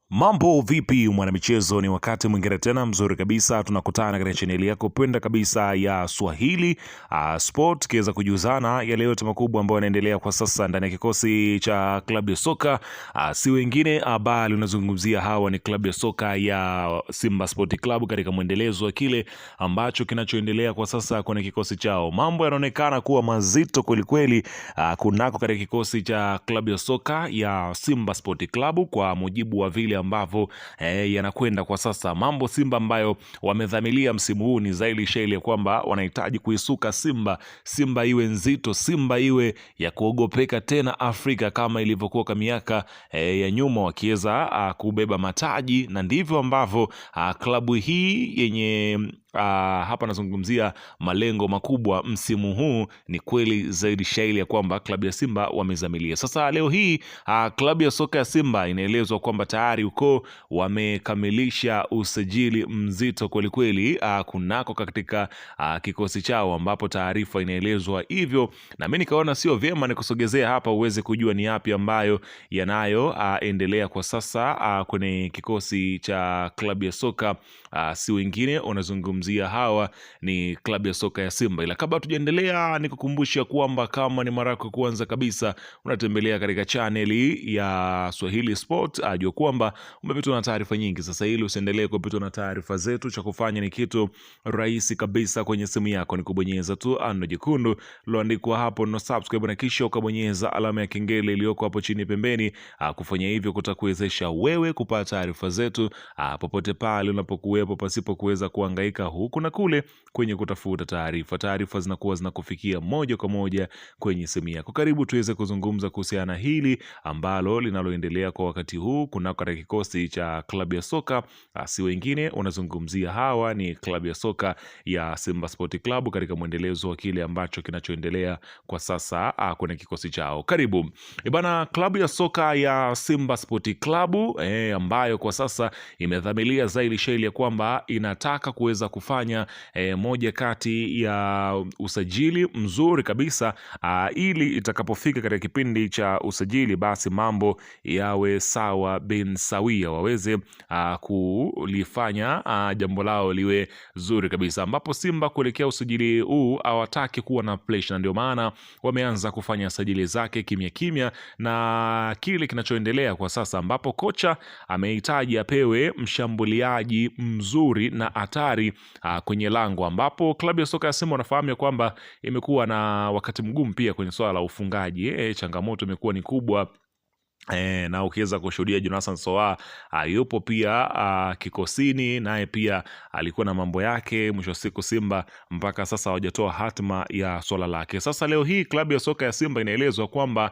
Mambo vipi mwanamichezo, ni wakati mwingine tena mzuri kabisa tunakutana katika chaneli yako penda kabisa ya Swahili Sport, kiweza kujuzana yale yote makubwa ambayo yanaendelea kwa sasa ndani ya kikosi cha klabu ya soka si wengine bali unazungumzia hawa ni klabu ya soka ya Simba Sport Club katika mwendelezo wa kile ambacho kinachoendelea kwa sasa kwenye kikosi chao. Mambo yanaonekana kuwa mazito kweli kweli kunako katika kikosi cha klabu ya soka ya Simba Sport Club kwa mujibu wa vile ambavyo yanakwenda kwa sasa. Mambo Simba ambayo wamedhamilia msimu huu ni zaidi shaili ya kwamba wanahitaji kuisuka Simba iwe nzito, Simba iwe ya kuogopeka tena Afrika kama ilivyokuwa kwa miaka ya nyuma wakiweza kubeba mataji, na ndivyo ambavyo klabu hii yenye hapa nazungumzia malengo makubwa msimu huu ni kweli zaidi shaili ya kwamba klabu ya Simba wamezamilia. Sasa leo hii klabu ya soka ya Simba inaelezwa kwamba tayari uko wamekamilisha usajili mzito kweli kweli kunako katika kikosi chao, ambapo taarifa inaelezwa hivyo, na mimi nikaona sio vyema nikusogezea hapa uweze kujua ni yapi ambayo yanayo endelea kwa sasa kwenye kikosi cha klabu ya soka si wengine unazungumzia hawa ni klabu ya soka ya Simba. Ila kabla tujaendelea nikukumbusha kwamba kama ni mara yako kwanza kabisa unatembelea katika chaneli ya Swahili Sport, ajua kwamba umepitwa na taarifa nyingi. Sasa ili usiendelee kupitwa na taarifa zetu, cha kufanya ni kitu rahisi kabisa kwenye simu yako, ni kubonyeza tu ano jekundu loandikwa hapo no subscribe, na kisha ukabonyeza alama ya kengele iliyoko hapo chini pembeni. Kufanya hivyo kutakuwezesha wewe kupata taarifa zetu popote pale unapokuwepo, pasipo kuweza kuhangaika huku na kule kwenye kutafuta taarifa. Taarifa zinakuwa zinakufikia moja kwa moja kwenye simu yako. Karibu tuweze kuzungumza kuhusiana hili ambalo linaloendelea kwa wakati huu kunako katika kikosi cha klabu ya soka si wengine unazungumzia hawa ni klabu ya soka ya Simba Sport Club katika mwendelezo wa kile ambacho kinachoendelea kwa sasa kwenye kikosi chao. Karibu bana, klabu ya soka ya Simba Sport Club ambayo kwa sasa imedhamilia zaidi shaili ya kwamba inataka kuweza kufanya moja kati ya usajili mzuri kabisa ili itakapofika katika kipindi cha usajili basi mambo yawe sawa bin sawia, waweze kulifanya jambo lao liwe zuri kabisa, ambapo Simba kuelekea usajili huu hawataki kuwa na pressure, na ndio maana wameanza kufanya sajili zake kimya kimya na kile kinachoendelea kwa sasa, ambapo kocha amehitaji apewe mshambuliaji mzuri na hatari kwenye lango, ambapo klabu ya soka ya Simba wanafahamu kwamba imekuwa na wakati mgumu pia kwenye swala la ufungaji. Changamoto imekuwa ni kubwa. Na ukiweza kushuhudia Jonathan Soa yupo pia kikosini, naye pia alikuwa na mambo yake. Mwisho siku Simba mpaka sasa hawajatoa hatima ya swala lake. Sasa leo hii klabu ya soka ya Simba inaelezwa kwamba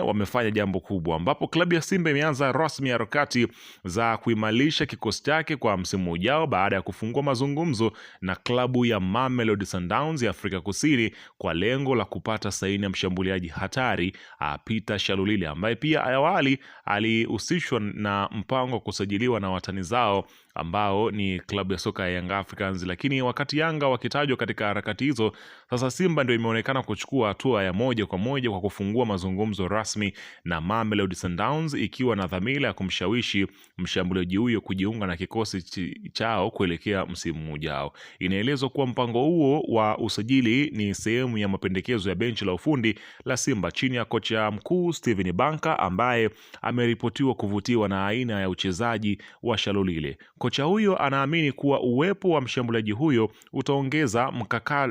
wamefanya jambo kubwa, ambapo klabu ya Simba imeanza rasmi harakati za kuimarisha kikosi chake kwa msimu ujao baada ya kufungua mazungumzo na klabu ya Mamelodi Sundowns ya Afrika Kusini kwa lengo la kupata saini ya mshambuliaji hatari Peter Shalulile, ambaye pia awali alihusishwa na mpango wa kusajiliwa na watani zao ambao ni klabu ya soka ya Young Africans. Lakini wakati Yanga wakitajwa katika harakati hizo, sasa Simba ndio imeonekana kuchukua hatua ya moja kwa moja kwa kufungua mazungumzo rasmi na Mamelodi Sundowns, ikiwa na dhamira ya kumshawishi mshambuliaji huyo kujiunga na kikosi chao kuelekea msimu ujao. Inaelezwa kuwa mpango huo wa usajili ni sehemu ya mapendekezo ya benchi la ufundi la Simba chini ya kocha mkuu Steven Banka, ambaye ameripotiwa kuvutiwa na aina ya uchezaji wa Shalulile. Kocha huyo anaamini kuwa uwepo wa mshambuliaji huyo utaongeza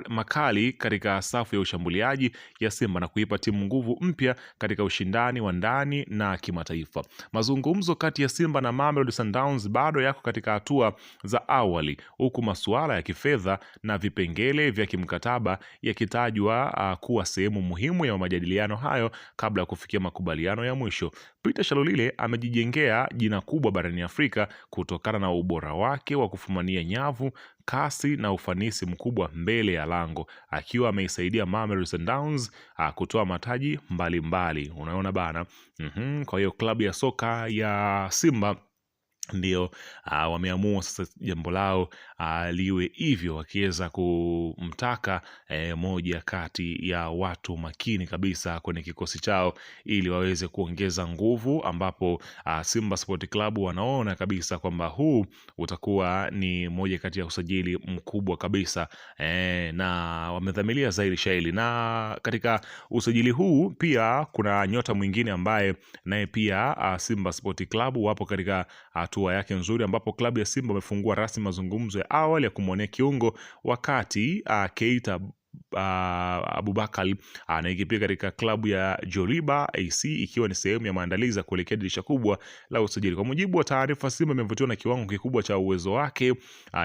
makali katika safu ya ushambuliaji ya Simba na kuipa timu nguvu mpya katika ushindani wa ndani na kimataifa. Mazungumzo kati ya Simba na Mamelodi Sundowns bado yako katika hatua za awali, huku masuala ya kifedha na vipengele vya kimkataba yakitajwa kuwa sehemu muhimu ya majadiliano hayo kabla ya kufikia makubaliano ya mwisho. Peter Shalulile amejijengea jina kubwa barani Afrika kutokana na ubora wake wa kufumania nyavu, kasi na ufanisi mkubwa mbele ya lango, akiwa ameisaidia Mamelodi Sundowns kutoa mataji mbalimbali. Unaona bana. Kwa hiyo klabu ya soka ya Simba ndio wameamua sasa jambo lao liwe hivyo, wakiweza kumtaka moja kati ya watu makini kabisa kwenye kikosi chao ili waweze kuongeza nguvu, ambapo Simba Sport Club wanaona kabisa kwamba huu utakuwa ni moja kati ya usajili mkubwa kabisa na wamedhamiria zaidi shaili. Na katika usajili huu pia kuna nyota mwingine ambaye naye pia Simba Sport Club wapo katika hatua yake nzuri, ambapo klabu ya Simba wamefungua rasmi mazungumzo ya awali ya kumwonea kiungo, wakati Keita Abubakar anaikipia katika klabu ya Joliba AC, ikiwa ni sehemu ya maandalizi ya kuelekea dirisha kubwa la usajili. Kwa mujibu wa taarifa, Simba imevutiwa na kiwango kikubwa cha uwezo wake.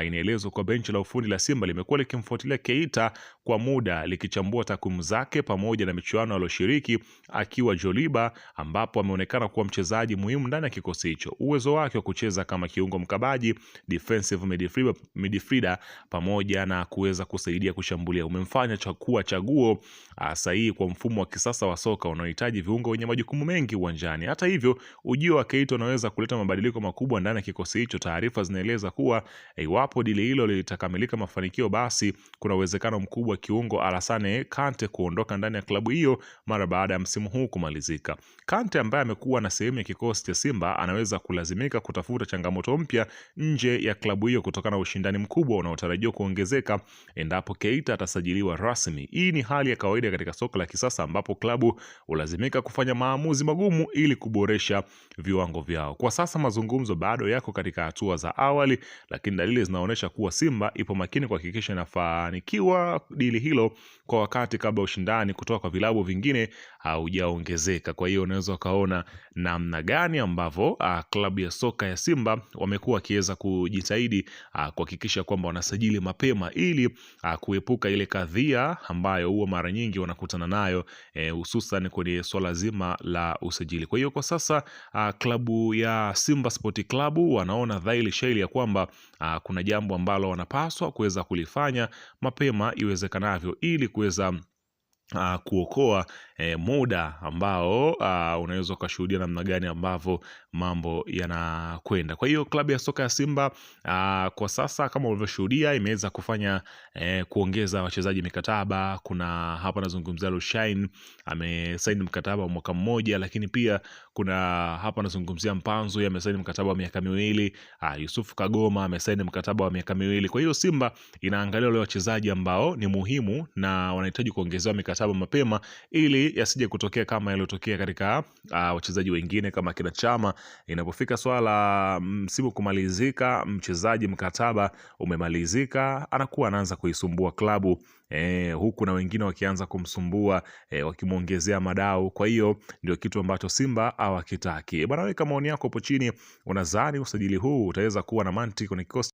Inaelezwa kwa benchi la ufundi la Simba limekuwa likimfuatilia Keita kwa muda, likichambua takwimu zake pamoja na michuano aliyoshiriki akiwa Joliba, ambapo ameonekana kuwa mchezaji muhimu ndani ya kikosi hicho. Uwezo wake wa kucheza kama kiungo mkabaji, defensive midfielder, pamoja na kuweza kusaidia kushambulia umemfanya kuwa chaguo sahihi kwa mfumo wa kisasa wa soka unaohitaji viungo wenye majukumu mengi uwanjani. Hata hivyo, ujio wa Keita unaweza kuleta mabadiliko makubwa ndani ya kikosi hicho. Taarifa zinaeleza kuwa iwapo dili hilo litakamilika mafanikio, basi kuna uwezekano mkubwa kiungo Alassane Kante kuondoka ndani ya klabu hiyo mara baada ya msimu huu kumalizika. Kante ambaye amekuwa na sehemu ya kikosi cha Simba anaweza kulazimika kutafuta changamoto mpya nje ya klabu hiyo kutokana na ushindani mkubwa unaotarajiwa kuongezeka endapo Keita atasajiliwa rasmi. Hii ni hali ya kawaida katika soka la kisasa, ambapo klabu hulazimika kufanya maamuzi magumu ili kuboresha viwango vyao. Kwa sasa mazungumzo bado yako katika hatua za awali, lakini dalili zinaonyesha kuwa Simba ipo makini kuhakikisha inafanikiwa dili hilo kwa wakati kabla ushindani kutoka kwa vilabu vingine haujaongezeka. Kwa hiyo unaweza ukaona namna gani ambavyo klabu ya soka ya Simba wamekuwa wakiweza kujitahidi kuhakikisha kwamba wanasajili mapema ili kuepuka ile kadhia ambayo huwa mara nyingi wanakutana nayo hususan kwenye swala zima la usajili. Kwa hiyo kwa sasa klabu ya Simba Sport Club wanaona dhahiri shaili ya kwamba kuna jambo ambalo wanapaswa kuweza kulifanya mapema iwezekanavyo ili kuweza kuokoa muda ambao unaweza ukashuhudia namna gani ambavyo mambo yanakwenda. Kwa hiyo klabu ya soka ya Simba kwa sasa kama ulivyoshuhudia imeweza kufanya kuongeza wachezaji mikataba. Kuna hapa nazungumzia Lushain amesaini mkataba wa mwaka mmoja, lakini pia kuna hapa nazungumzia Mpanzu amesaini mkataba wa miaka miwili, Yusuf Kagoma amesaini mkataba wa miaka miwili. Kwa hiyo Simba inaangalia wale wachezaji ambao ni muhimu na wanahitaji kuongezewa mikataba mapema ili yasije kutokea kama yaliyotokea katika wachezaji wengine kama kina Chama. Inapofika swala msimu kumalizika, mchezaji mkataba umemalizika, anakuwa anaanza kuisumbua klabu huku na wengine wakianza kumsumbua wakimuongezea madau. Kwa hiyo ndio kitu ambacho Simba hawakitaki. Bwana, weka maoni yako hapo chini, unadhani usajili huu utaweza kuwa na mantiki kwenye kikosi